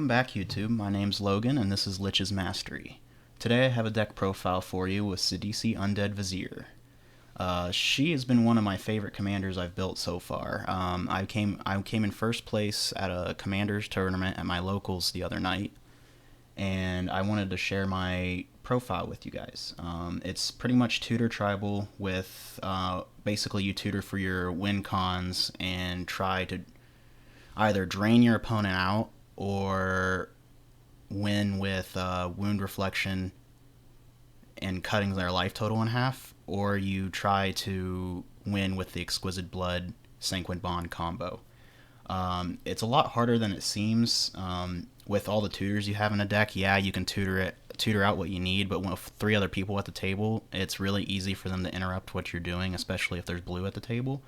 Welcome back, YouTube. My name's Logan, and this is Lich's Mastery. Today I have a deck profile for you with Sidisi Undead Vizier. She has been one of my favorite commanders I've built so far. I came in first place at a commanders tournament at my locals the other night, and I wanted to share my profile with you guys. It's pretty much tutor tribal with basically you tutor for your win cons and try to either drain your opponent out or win with wound reflection and cutting their life total in half, or you try to win with the exquisite blood sanguine bond combo. It's a lot harder than it seems. With all the tutors you have in a deck, yeah, you can tutor out what you need, but with three other people at the table, it's really easy for them to interrupt what you're doing, especially if there's blue at the table.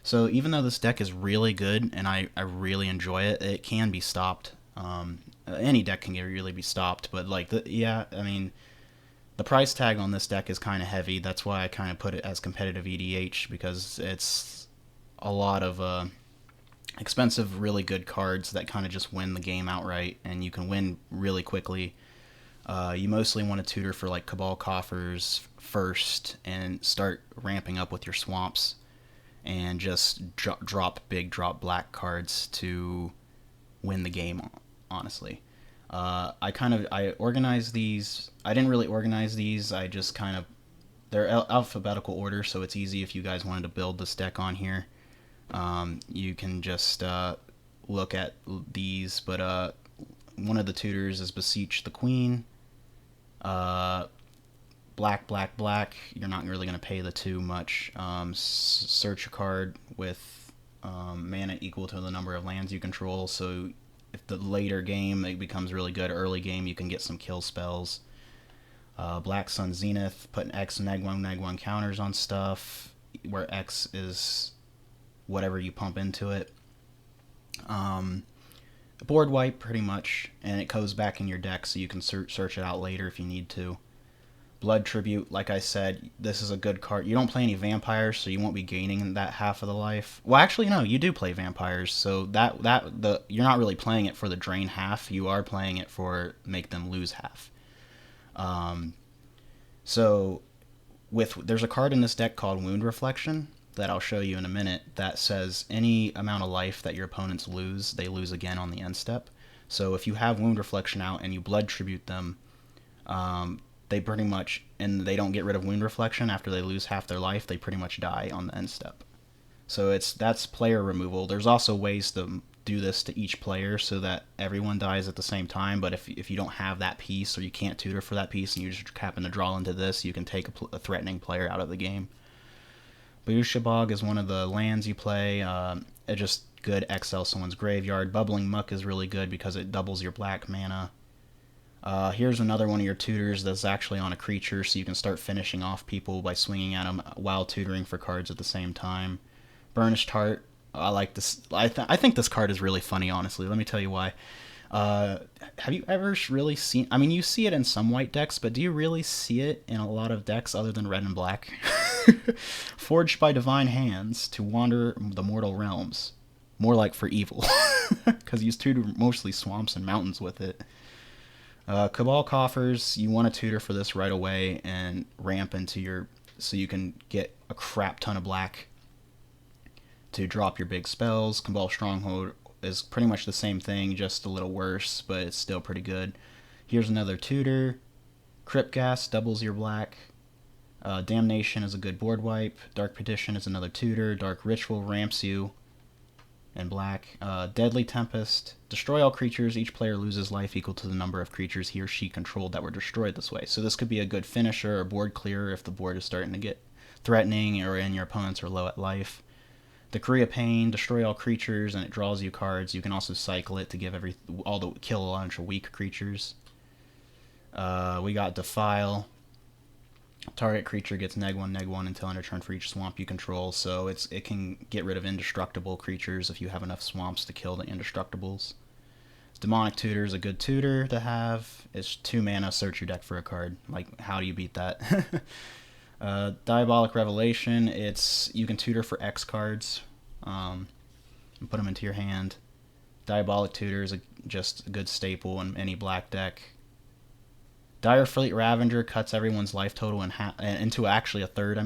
So even though this deck is really good and I really enjoy it, it can be stopped. Any deck can really be stopped, but the price tag on this deck is kind of heavy. That's why I kind of put it as competitive EDH, because it's a lot of expensive, really good cards that kind of just win the game outright, and you can win really quickly. You mostly want to tutor for like Cabal Coffers first and start ramping up with your swamps, and just drop black cards to win the game, honestly. I organized these. I didn't really organize these. I just kind of, they're alphabetical order, so it's easy if you guys wanted to build this deck on here. You can just look at these, but one of the tutors is Beseech the Queen. Black, black, black. You're not really going to pay the 2 much. Search a card with mana equal to the number of lands you control, so if the later game it becomes really good, early game you can get some kill spells. Black Sun Zenith, putting X neg 1 counters on stuff, where X is whatever you pump into it. Board wipe, pretty much, and it goes back in your deck so you can search it out later if you need to. Blood Tribute, like I said, this is a good card. You don't play any vampires, so you won't be gaining that half of the life. Well, actually, no, you do play vampires, so you're not really playing it for the drain half. You are playing it for make them lose half. There's a card in this deck called Wound Reflection that I'll show you in a minute that says any amount of life that your opponents lose, they lose again on the end step. So if you have Wound Reflection out and you Blood Tribute them, they pretty much, and they don't get rid of Wound Reflection after they lose half their life, they pretty much die on the end step. So that's player removal. There's also ways to do this to each player so that everyone dies at the same time, but if you don't have that piece, or you can't tutor for that piece and you just happen to draw into this, you can take a threatening player out of the game. Bayusha Bog is one of the lands you play. It just good XL someone's graveyard. Bubbling Muck is really good because it doubles your black mana. Here's another one of your tutors that's actually on a creature, so you can start finishing off people by swinging at them while tutoring for cards at the same time. Burnished Heart, I like this. I think this card is really funny, honestly. Let me tell you why. Have you ever really seen... I mean, you see it in some white decks, but do you really see it in a lot of decks other than red and black? Forged by divine hands to wander the mortal realms. More like for evil, because you tutor mostly swamps and mountains with it. Cabal Coffers, you want to tutor for this right away and ramp into your... so you can get a crap ton of black to drop your big spells. Cabal Stronghold is pretty much the same thing, just a little worse, but it's still pretty good. Here's another tutor. Crypt Gas doubles your black. Damnation is a good board wipe. Dark Petition is another tutor. Dark Ritual ramps you and black. Deadly Tempest. Destroy all creatures. Each player loses life equal to the number of creatures he or she controlled that were destroyed this way. So this could be a good finisher or board clearer if the board is starting to get threatening or your opponents are low at life. Decree of Pain. Destroy all creatures and it draws you cards. You can also cycle it to give kill a bunch of weak creatures. We got Defile. Target creature gets -1/-1 until end of turn for each swamp you control, so it can get rid of indestructible creatures if you have enough swamps to kill the indestructibles. Demonic Tutor is a good tutor to have. It's 2 mana, search your deck for a card. Like, how do you beat that? Diabolic Revelation, you can tutor for X cards, and put them into your hand. Diabolic Tutor is just a good staple in any black deck. Dire Fleet Ravager cuts everyone's life total into actually a third,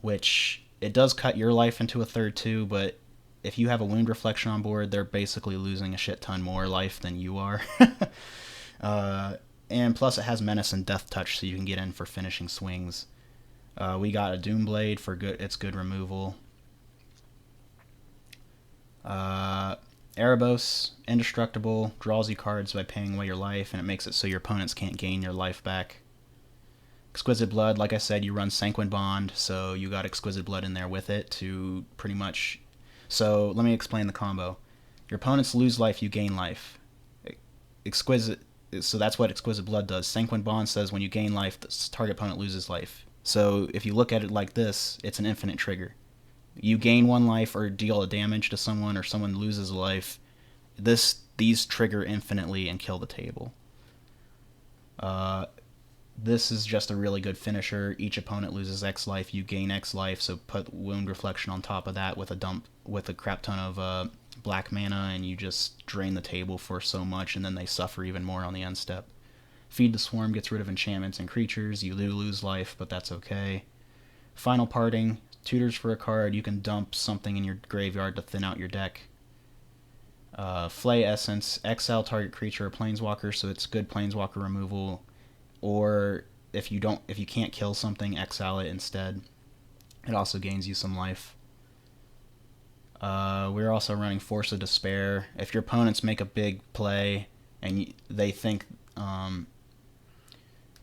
which it does cut your life into a third too, but if you have a Wound Reflection on board, they're basically losing a shit ton more life than you are. And plus it has Menace and Death Touch, so you can get in for finishing swings. We got a Doomblade for its good removal. Erebos, indestructible, draws you cards by paying away your life, and it makes it so your opponents can't gain your life back. Exquisite Blood, like I said, you run Sanguine Bond, so you got Exquisite Blood in there with it to pretty much... So, let me explain the combo. Your opponents lose life, you gain life. So that's what Exquisite Blood does. Sanguine Bond says when you gain life, the target opponent loses life. So, if you look at it like this, it's an infinite trigger. You gain 1 life or deal a damage to someone, or someone loses a life, these trigger infinitely and kill the table. This is just a really good finisher. Each opponent loses X life, you gain X life, so put Wound Reflection on top of that with a crap ton of black mana, and you just drain the table for so much, and then they suffer even more on the end step. Feed the Swarm gets rid of enchantments and creatures. You do lose life, but that's okay. Final Parting, tutors for a card. You can dump something in your graveyard to thin out your deck. Flay Essence, exile target creature or planeswalker, so it's good planeswalker removal. Or if you can't kill something, exile it instead. It also gains you some life. We're also running Force of Despair. If your opponents make a big play and they think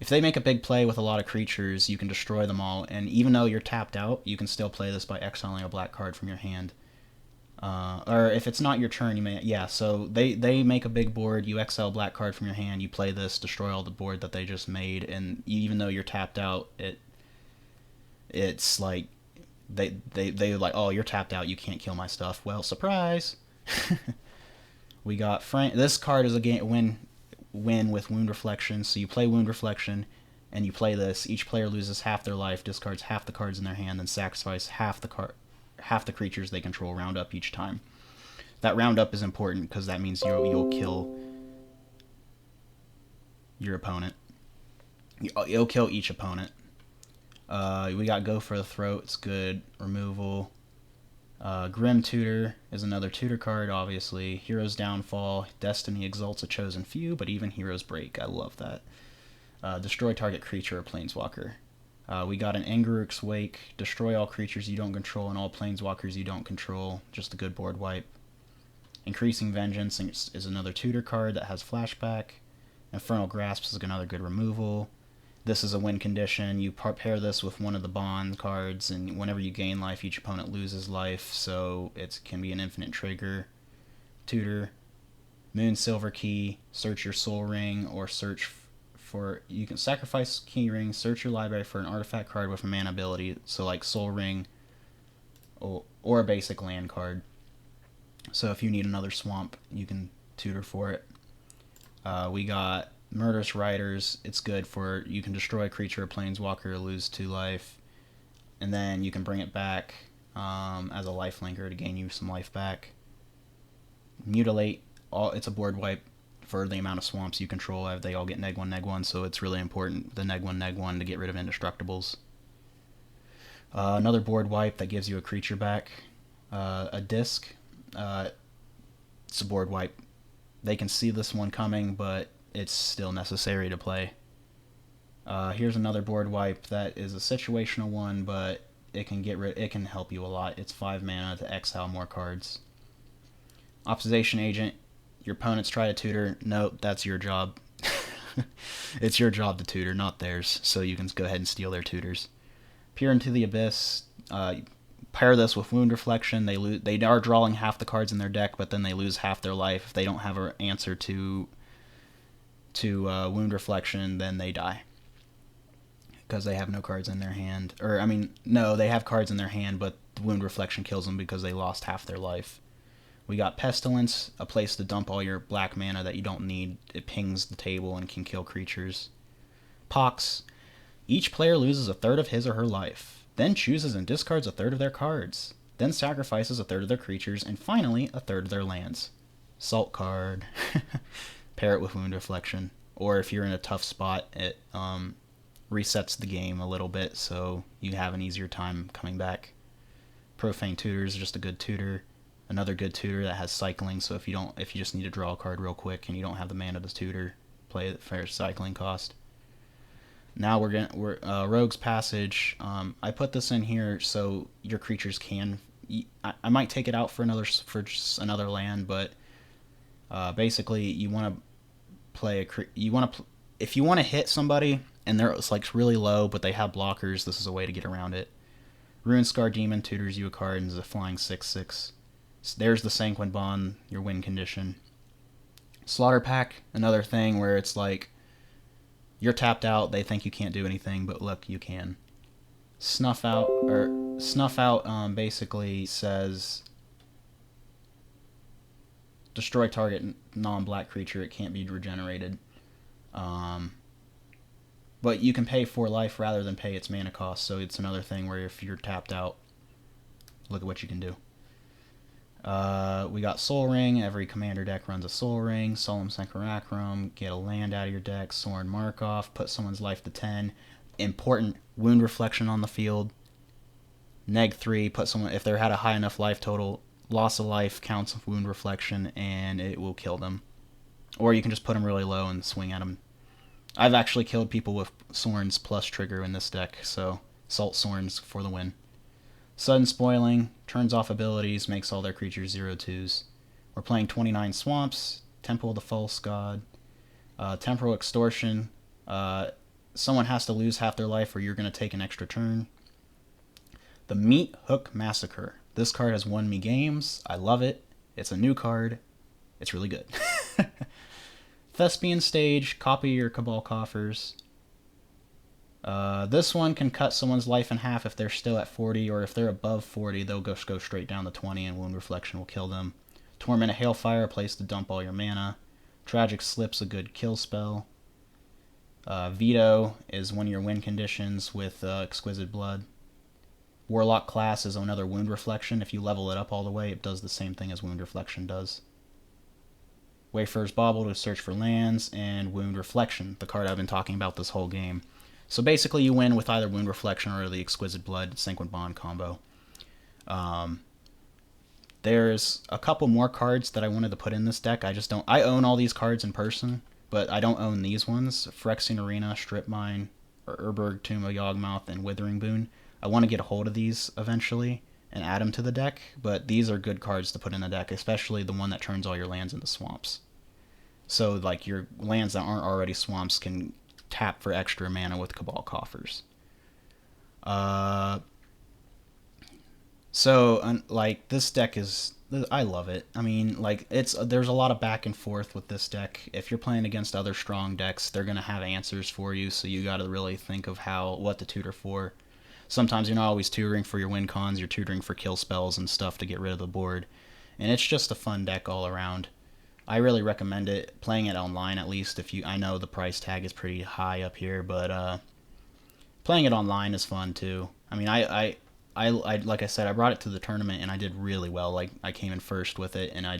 if they make a big play with a lot of creatures, you can destroy them all, and even though you're tapped out, you can still play this by exiling a black card from your hand. Or if it's not your turn, you may... Yeah, so they make a big board, you exile a black card from your hand, you play this, destroy all the board that they just made, and even though you're tapped out, it's like... They like, oh, you're tapped out, you can't kill my stuff. Well, surprise! We got this card is a win with Wound Reflection, so you play Wound Reflection, and you play this. Each player loses half their life, discards half the cards in their hand, and sacrifice half the creatures they control round up each time. That round up is important because that means you'll kill your opponent. You'll kill each opponent. We got Go for the Throat. It's good removal. Grim Tutor is another tutor card, obviously. Hero's Downfall. Destiny exalts a chosen few, but even heroes break. I love that. Destroy target creature or planeswalker. We got an Angaruk's Wake. Destroy all creatures you don't control and all planeswalkers you don't control. Just a good board wipe. Increasing Vengeance is another tutor card that has flashback. Infernal Grasp is another good removal. This is a win condition. You pair this with one of the bond cards, and whenever you gain life, each opponent loses life, so it can be an infinite trigger. Tutor. Moon Silver Key. Search your Soul Ring, or search for... You can sacrifice Key Ring, search your library for an artifact card with a mana ability, so like Soul Ring, or a basic land card. So if you need another swamp, you can tutor for it. We got Murderous Riders. It's good for... You can destroy a creature or planeswalker, lose 2 life, and then you can bring it back as a lifelinker to gain you some life back. Mutilate. It's a board wipe for the amount of swamps you control. They all get neg1, so it's really important, the neg1, to get rid of indestructibles. Another board wipe that gives you a creature back. A disc. It's a board wipe. They can see this one coming, but it's still necessary to play. Here's another board wipe that is a situational one, but it can help you a lot. It's 5 mana to exile more cards. Opposition Agent. Your opponents try to tutor. Nope, that's your job. It's your job to tutor, not theirs. So you can go ahead and steal their tutors. Peer into the Abyss. Pair this with Wound Reflection. They are drawing half the cards in their deck, but then they lose half their life. If they don't have an answer to Wound Reflection, then they die. Because they have no cards in their hand. No, they have cards in their hand, but the Wound Reflection kills them because they lost half their life. We got Pestilence, a place to dump all your black mana that you don't need. It pings the table and can kill creatures. Pox. Each player loses a third of his or her life, then chooses and discards a third of their cards, then sacrifices a third of their creatures, and finally a third of their lands. Salt card. Pair it with Wound Reflection. Or if you're in a tough spot, it resets the game a little bit, so you have an easier time coming back. Profane Tutor is just a good tutor. Another good tutor that has cycling, so if you just need to draw a card real quick and you don't have the mana to tutor, play it for cycling cost. Now we're Rogue's Passage. I put this in here so your creatures can. I might take it out for just another land, but basically you want to play if you want to hit somebody and they're like really low, but they have blockers. This is a way to get around it. Ruin Scar Demon tutors you a card and is a flying 6/6. So there's the Sanguine Bond, your win condition. Slaughter Pack, another thing where it's like you're tapped out, they think you can't do anything, but look, you can. Snuff Out basically says destroy target non-black creature, it can't be regenerated. But you can pay 4 life rather than pay its mana cost, so it's another thing where if you're tapped out, look at what you can do. We got Soul Ring. Every commander deck runs a Soul Ring. Solemn Synchronacrum. Get a land out of your deck. Sorin Markov. Put someone's life to 10. Important. Wound Reflection on the field. Neg 3. Put someone, if they had a high enough life total, loss of life counts of Wound Reflection, and it will kill them. Or you can just put them really low and swing at them. I've actually killed people with Sorin's plus trigger in this deck, so Salt Sorin's for the win. Sudden Spoiling, turns off abilities, makes all their creatures 0/2s. We're playing 29 Swamps, Temple of the False God, Temporal Extortion. Someone has to lose half their life or you're going to take an extra turn. The Meat Hook Massacre. This card has won me games. I love it. It's a new card. It's really good. Thespian Stage, copy your Cabal Coffers. This one can cut someone's life in half if they're still at 40, or if they're above 40, they'll just go straight down to 20 and Wound Reflection will kill them. Torment of Hailfire, a place to dump all your mana. Tragic Slip's a good kill spell. Veto is one of your win conditions with Exquisite Blood. Warlock Class is another Wound Reflection. If you level it up all the way, it does the same thing as Wound Reflection does. Wayfarer's Bauble to search for lands, and Wound Reflection, the card I've been talking about this whole game. So basically you win with either Wound Reflection or the Exquisite Blood Sanguine Bond combo. There's a couple more cards that I wanted to put in this deck. I own all these cards in person, but I don't own these ones. Phyrexian Arena, Strip Mine, Urberg, Tomb of Yawgmoth, and Withering Boon. I want to get a hold of these eventually and add them to the deck, but these are good cards to put in the deck, especially the one that turns all your lands into swamps. So like your lands that aren't already swamps can tap for extra mana with Cabal Coffers. Like this deck is, I love it. I mean, like there's a lot of back and forth with this deck. If you're playing against other strong decks, they're gonna have answers for you, so you got to really think of what to tutor for. Sometimes you're not always tutoring for your win cons, you're tutoring for kill spells and stuff to get rid of the board. And it's just a fun deck all around. I really recommend it, playing it online at least. I know the price tag is pretty high up here, but playing it online is fun too. I mean, I like I said, I brought it to the tournament and I did really well. Like I came in first with it, and I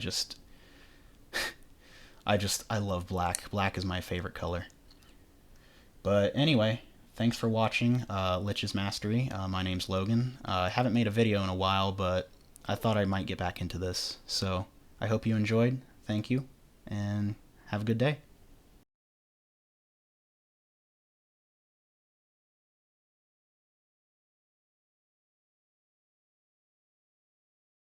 love black. Black is my favorite color. But anyway, thanks for watching Lich's Mastery. My name's Logan. I haven't made a video in a while, but I thought I might get back into this. So I hope you enjoyed. Thank you, and have a good day.